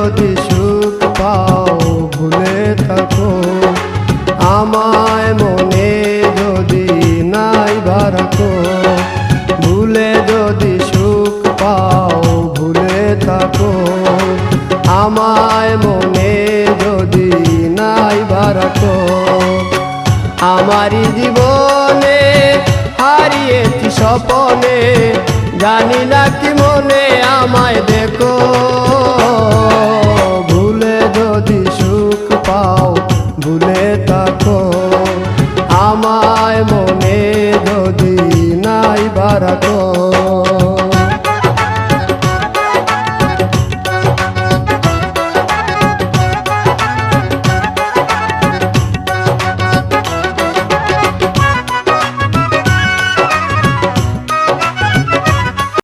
যদি সুখ পাও ভুলে থাকো আমায় মনে যদি নাই বারাকো ভুলে যদি সুখ পাও ভুলে থাকো আমায় মনে যদি নাই বারাকো আমারি জীবনে হারিয়েছি স্বপনে জানি না কি মনে আমায় দেখো